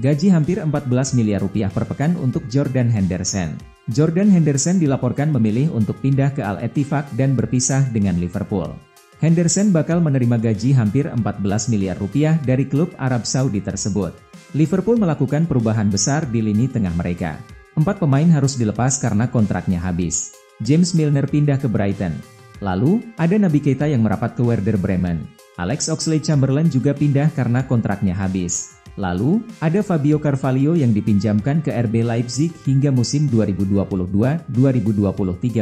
Gaji hampir 14 miliar rupiah per pekan untuk Jordan Henderson. Jordan Henderson dilaporkan memilih untuk pindah ke Al-Ettifaq dan berpisah dengan Liverpool. Henderson bakal menerima gaji hampir 14 miliar rupiah dari klub Arab Saudi tersebut. Liverpool melakukan perubahan besar di lini tengah mereka. 4 pemain harus dilepas karena kontraknya habis. James Milner pindah ke Brighton. Lalu, ada Naby Keita yang merapat ke Werder Bremen. Alex Oxlade-Chamberlain juga pindah karena kontraknya habis. Lalu, ada Fabio Carvalho yang dipinjamkan ke RB Leipzig hingga musim 2022-2023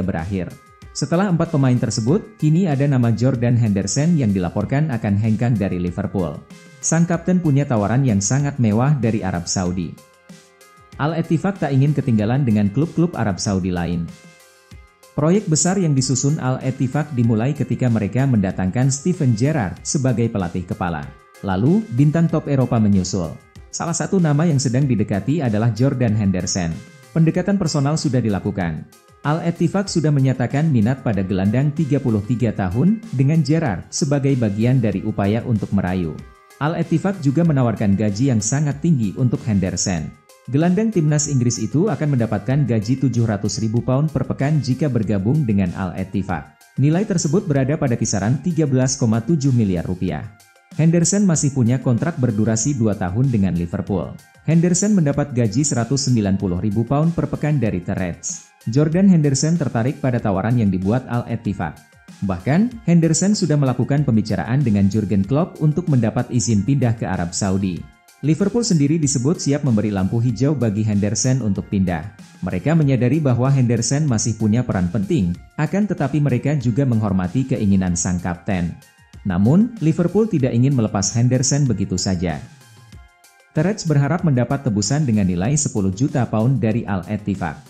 berakhir. Setelah 4 pemain tersebut, kini ada nama Jordan Henderson yang dilaporkan akan hengkang dari Liverpool. Sang kapten punya tawaran yang sangat mewah dari Arab Saudi. Al-Ettifaq tak ingin ketinggalan dengan klub-klub Arab Saudi lain. Proyek besar yang disusun Al-Ettifaq dimulai ketika mereka mendatangkan Steven Gerrard sebagai pelatih kepala. Lalu, bintang top Eropa menyusul. Salah satu nama yang sedang didekati adalah Jordan Henderson. Pendekatan personal sudah dilakukan. Al-Ettifaq sudah menyatakan minat pada gelandang 33 tahun dengan Gerrard sebagai bagian dari upaya untuk merayu. Al-Ettifaq juga menawarkan gaji yang sangat tinggi untuk Henderson. Gelandang timnas Inggris itu akan mendapatkan gaji 700.000 pound per pekan jika bergabung dengan Al-Ettifaq. Nilai tersebut berada pada kisaran 13,7 miliar rupiah. Henderson masih punya kontrak berdurasi 2 tahun dengan Liverpool. Henderson mendapat gaji 190.000 pound per pekan dari The Reds. Jordan Henderson tertarik pada tawaran yang dibuat Al-Ettifaq. Bahkan, Henderson sudah melakukan pembicaraan dengan Jurgen Klopp untuk mendapat izin pindah ke Arab Saudi. Liverpool sendiri disebut siap memberi lampu hijau bagi Henderson untuk pindah. Mereka menyadari bahwa Henderson masih punya peran penting, akan tetapi mereka juga menghormati keinginan sang kapten. Namun, Liverpool tidak ingin melepas Henderson begitu saja. The Reds berharap mendapat tebusan dengan nilai 10 juta pound dari Al-Ettifaq.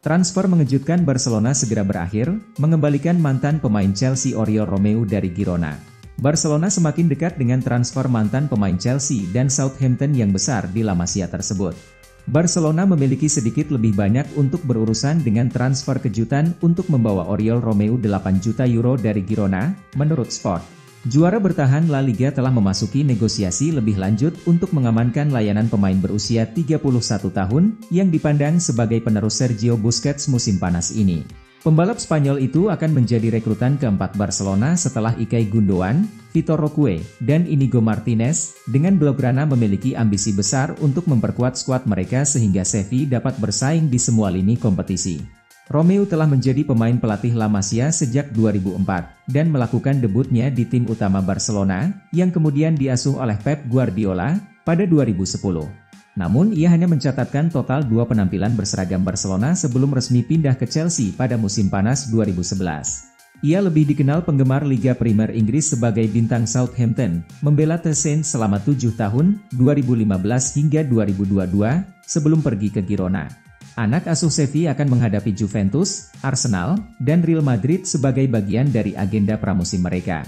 Transfer mengejutkan Barcelona segera berakhir, mengembalikan mantan pemain Chelsea Oriol Romeu dari Girona. Barcelona semakin dekat dengan transfer mantan pemain Chelsea dan Southampton yang besar di La Masia tersebut. Barcelona memiliki sedikit lebih banyak untuk berurusan dengan transfer kejutan untuk membawa Oriol Romeu 8 juta euro dari Girona, menurut Sport. Juara bertahan La Liga telah memasuki negosiasi lebih lanjut untuk mengamankan layanan pemain berusia 31 tahun yang dipandang sebagai penerus Sergio Busquets musim panas ini. Pembalap Spanyol itu akan menjadi rekrutan keempat Barcelona setelah Ilkay Gundogan, Vitor Roque, dan Inigo Martinez, dengan Blaugrana memiliki ambisi besar untuk memperkuat skuad mereka sehingga Xavi dapat bersaing di semua lini kompetisi. Romeu telah menjadi pemain pelatih La Masia sejak 2004, dan melakukan debutnya di tim utama Barcelona, yang kemudian diasuh oleh Pep Guardiola, pada 2010. Namun ia hanya mencatatkan total 2 penampilan berseragam Barcelona sebelum resmi pindah ke Chelsea pada musim panas 2011. Ia lebih dikenal penggemar Liga Premier Inggris sebagai bintang Southampton, membela The Saints selama 7 tahun, 2015 hingga 2022, sebelum pergi ke Girona. Anak asuh Xavi akan menghadapi Juventus, Arsenal, dan Real Madrid sebagai bagian dari agenda pramusim mereka.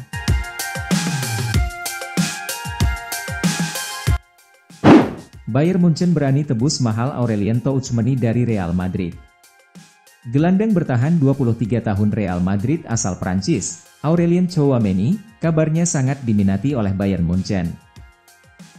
Bayern Munchen berani tebus mahal Aurelien Tchouameni dari Real Madrid. Gelandang bertahan 23 tahun Real Madrid asal Prancis, Aurelien Tchouameni, kabarnya sangat diminati oleh Bayern Munchen.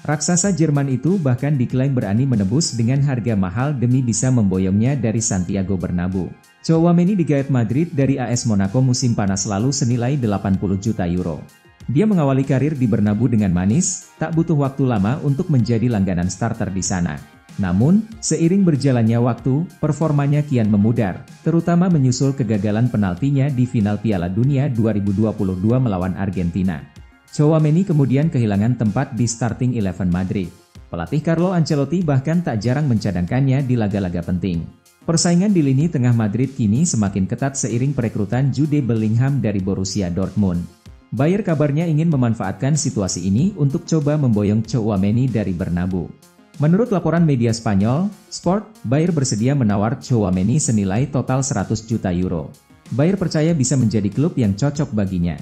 Raksasa Jerman itu bahkan diklaim berani menebus dengan harga mahal demi bisa memboyongnya dari Santiago Bernabeu. Tchouameni digait Madrid dari AS Monaco musim panas lalu senilai 80 juta euro. Dia mengawali karir di Bernabeu dengan manis, tak butuh waktu lama untuk menjadi langganan starter di sana. Namun, seiring berjalannya waktu, performanya kian memudar, terutama menyusul kegagalan penaltinya di final Piala Dunia 2022 melawan Argentina. Tchouameni kemudian kehilangan tempat di starting 11 Madrid. Pelatih Carlo Ancelotti bahkan tak jarang mencadangkannya di laga-laga penting. Persaingan di lini tengah Madrid kini semakin ketat seiring perekrutan Jude Bellingham dari Borussia Dortmund. Bayern kabarnya ingin memanfaatkan situasi ini untuk coba memboyong Tchouameni dari Bernabeu. Menurut laporan media Spanyol, Sport, Bayern bersedia menawar Tchouameni senilai total 100 juta euro. Bayern percaya bisa menjadi klub yang cocok baginya.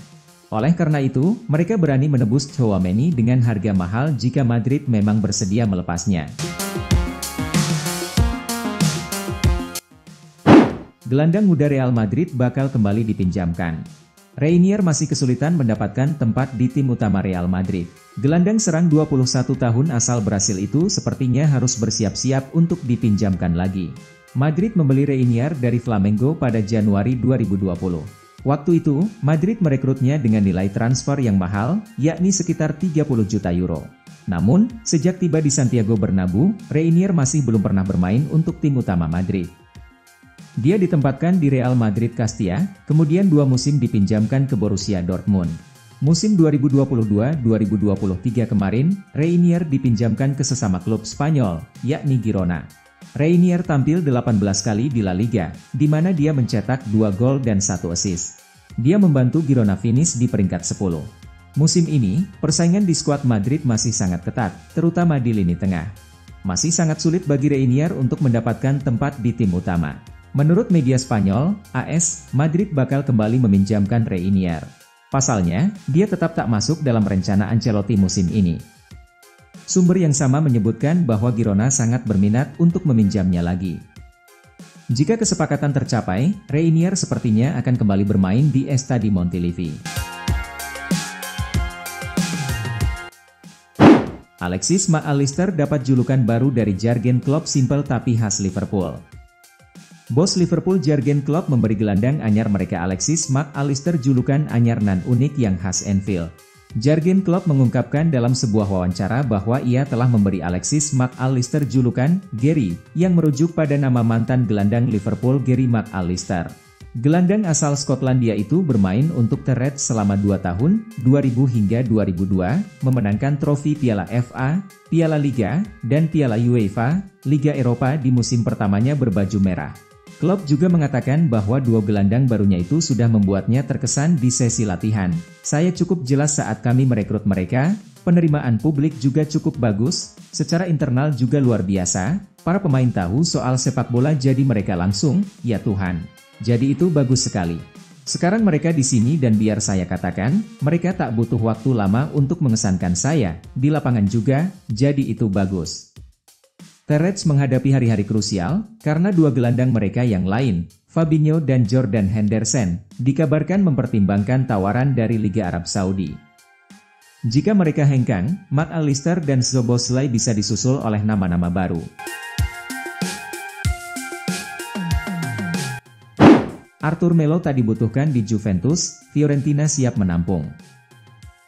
Oleh karena itu, mereka berani menebus Tchouameni dengan harga mahal jika Madrid memang bersedia melepasnya. Gelandang muda Real Madrid bakal kembali dipinjamkan. Reinier masih kesulitan mendapatkan tempat di tim utama Real Madrid. Gelandang serang 21 tahun asal Brasil itu sepertinya harus bersiap-siap untuk dipinjamkan lagi. Madrid membeli Reinier dari Flamengo pada Januari 2020. Waktu itu, Madrid merekrutnya dengan nilai transfer yang mahal, yakni sekitar 30 juta euro. Namun, sejak tiba di Santiago Bernabeu, Reinier masih belum pernah bermain untuk tim utama Madrid. Dia ditempatkan di Real Madrid Castilla, kemudian 2 musim dipinjamkan ke Borussia Dortmund. Musim 2022-2023 kemarin, Reinier dipinjamkan ke sesama klub Spanyol, yakni Girona. Reinier tampil 18 kali di La Liga, di mana dia mencetak 2 gol dan 1 assist. Dia membantu Girona finish di peringkat 10. Musim ini, persaingan di skuad Madrid masih sangat ketat, terutama di lini tengah. Masih sangat sulit bagi Reinier untuk mendapatkan tempat di tim utama. Menurut media Spanyol, AS Madrid bakal kembali meminjamkan Reinier. Pasalnya, dia tetap tak masuk dalam rencana Ancelotti musim ini. Sumber yang sama menyebutkan bahwa Girona sangat berminat untuk meminjamnya lagi. Jika kesepakatan tercapai, Reinier sepertinya akan kembali bermain di Estadi Montilivi. Alexis Mac Allister dapat julukan baru dari Jurgen Klopp, simple tapi khas Liverpool. Bos Liverpool Jurgen Klopp memberi gelandang anyar mereka Alexis Mac Allister julukan anyar nan unik yang khas Anfield. Jurgen Klopp mengungkapkan dalam sebuah wawancara bahwa ia telah memberi Alexis Mac Allister julukan Gary, yang merujuk pada nama mantan gelandang Liverpool Gary Mac Allister. Gelandang asal Skotlandia itu bermain untuk The Reds selama 2 tahun, 2000 hingga 2002, memenangkan trofi Piala FA, Piala Liga, dan Piala UEFA, Liga Eropa di musim pertamanya berbaju merah. Klopp juga mengatakan bahwa 2 gelandang barunya itu sudah membuatnya terkesan di sesi latihan. Saya cukup jelas saat kami merekrut mereka, penerimaan publik juga cukup bagus, secara internal juga luar biasa, para pemain tahu soal sepak bola jadi mereka langsung, ya Tuhan. Jadi itu bagus sekali. Sekarang mereka di sini dan biar saya katakan, mereka tak butuh waktu lama untuk mengesankan saya, di lapangan juga, jadi itu bagus. The Reds menghadapi hari-hari krusial, karena 2 gelandang mereka yang lain, Fabinho dan Jordan Henderson, dikabarkan mempertimbangkan tawaran dari Liga Arab Saudi. Jika mereka hengkang, Mac Allister dan Szoboszlai bisa disusul oleh nama-nama baru. Arthur Melo tak dibutuhkan di Juventus, Fiorentina siap menampung.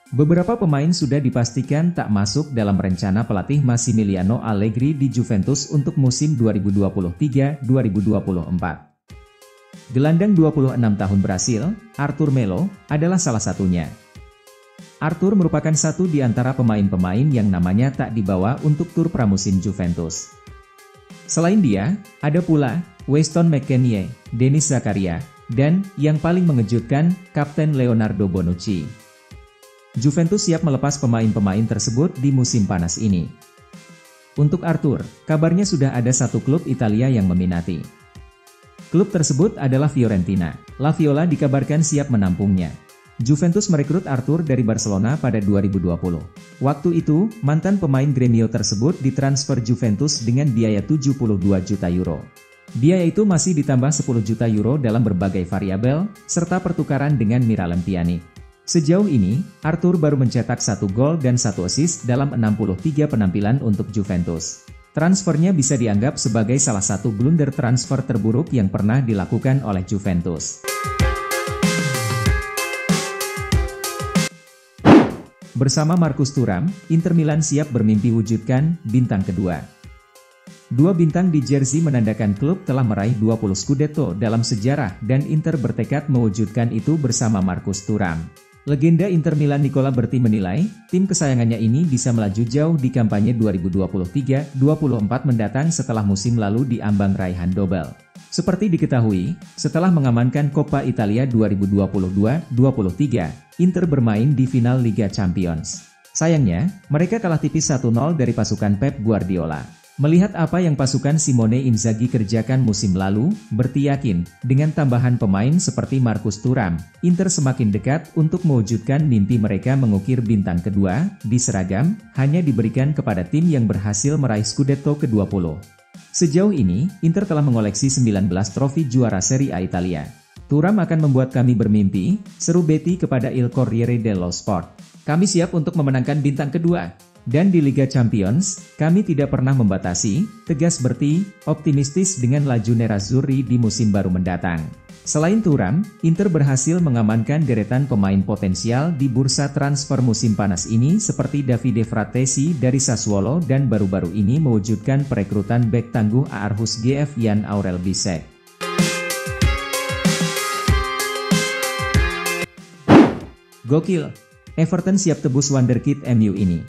Beberapa pemain sudah dipastikan tak masuk dalam rencana pelatih Massimiliano Allegri di Juventus untuk musim 2023-2024. Gelandang 26 tahun Brasil, Arthur Melo, adalah salah satunya. Arthur merupakan satu di antara pemain-pemain yang namanya tak dibawa untuk tur pramusim Juventus. Selain dia, ada pula Weston McKennie, Denis Zakaria, dan, yang paling mengejutkan, Kapten Leonardo Bonucci. Juventus siap melepas pemain-pemain tersebut di musim panas ini. Untuk Arthur, kabarnya sudah ada 1 klub Italia yang meminati. Klub tersebut adalah Fiorentina. La Viola dikabarkan siap menampungnya. Juventus merekrut Arthur dari Barcelona pada 2020. Waktu itu, mantan pemain Gremio tersebut ditransfer Juventus dengan biaya 72 juta euro. Biaya itu masih ditambah 10 juta euro dalam berbagai variabel, serta pertukaran dengan Miralem Pjanic. Sejauh ini, Arthur baru mencetak 1 gol dan 1 assist dalam 63 penampilan untuk Juventus. Transfernya bisa dianggap sebagai salah satu blunder transfer terburuk yang pernah dilakukan oleh Juventus. Bersama Marcus Thuram, Inter Milan siap bermimpi wujudkan bintang kedua. 2 bintang di jersey menandakan klub telah meraih 20 Scudetto dalam sejarah dan Inter bertekad mewujudkan itu bersama Marcus Thuram. Legenda Inter Milan Nicola Berti menilai, tim kesayangannya ini bisa melaju jauh di kampanye 2023-24 mendatang setelah musim lalu diambang raihan double. Seperti diketahui, setelah mengamankan Coppa Italia 2022-23, Inter bermain di final Liga Champions. Sayangnya, mereka kalah tipis 1-0 dari pasukan Pep Guardiola. Melihat apa yang pasukan Simone Inzaghi kerjakan musim lalu, Berti yakin, dengan tambahan pemain seperti Marcus Thuram, Inter semakin dekat untuk mewujudkan mimpi mereka mengukir bintang kedua, di seragam, hanya diberikan kepada tim yang berhasil meraih Scudetto ke-20. Sejauh ini, Inter telah mengoleksi 19 trofi juara Serie A Italia. Thuram akan membuat kami bermimpi, seru Betty kepada Il Corriere dello Sport. Kami siap untuk memenangkan bintang kedua. Dan di Liga Champions, kami tidak pernah membatasi, tegas Berti, optimistis dengan laju nerazzurri di musim baru mendatang. Selain Thuram, Inter berhasil mengamankan deretan pemain potensial di bursa transfer musim panas ini seperti Davide Fratesi dari Sassuolo dan baru-baru ini mewujudkan perekrutan bek tangguh Aarhus GF Jan Aurel Bisek. Gokil! Everton siap tebus wonderkid MU ini.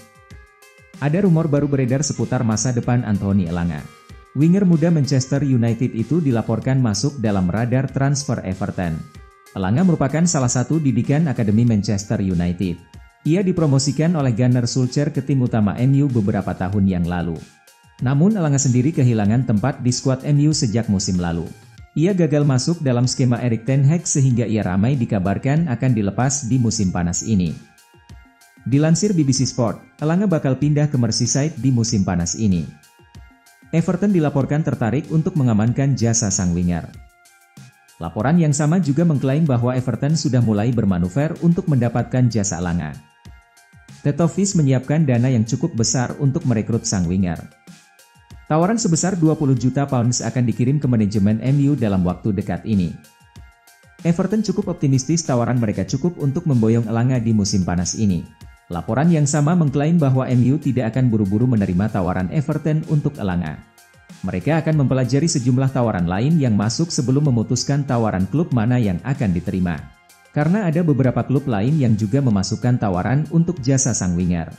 Ada rumor baru beredar seputar masa depan Anthony Elanga. Winger muda Manchester United itu dilaporkan masuk dalam radar transfer Everton. Elanga merupakan salah satu didikan Akademi Manchester United. Ia dipromosikan oleh Gunnar Solskjaer ke tim utama MU beberapa tahun yang lalu. Namun Elanga sendiri kehilangan tempat di skuad MU sejak musim lalu. Ia gagal masuk dalam skema Erik ten Hag sehingga ia ramai dikabarkan akan dilepas di musim panas ini. Dilansir BBC Sport, Elanga bakal pindah ke Merseyside di musim panas ini. Everton dilaporkan tertarik untuk mengamankan jasa sang winger. Laporan yang sama juga mengklaim bahwa Everton sudah mulai bermanuver untuk mendapatkan jasa Elanga. Tetovis menyiapkan dana yang cukup besar untuk merekrut sang winger. Tawaran sebesar 20 juta pounds akan dikirim ke manajemen MU dalam waktu dekat ini. Everton cukup optimistis tawaran mereka cukup untuk memboyong Elanga di musim panas ini. Laporan yang sama mengklaim bahwa MU tidak akan buru-buru menerima tawaran Everton untuk Elanga. Mereka akan mempelajari sejumlah tawaran lain yang masuk sebelum memutuskan tawaran klub mana yang akan diterima. Karena ada beberapa klub lain yang juga memasukkan tawaran untuk jasa sang winger.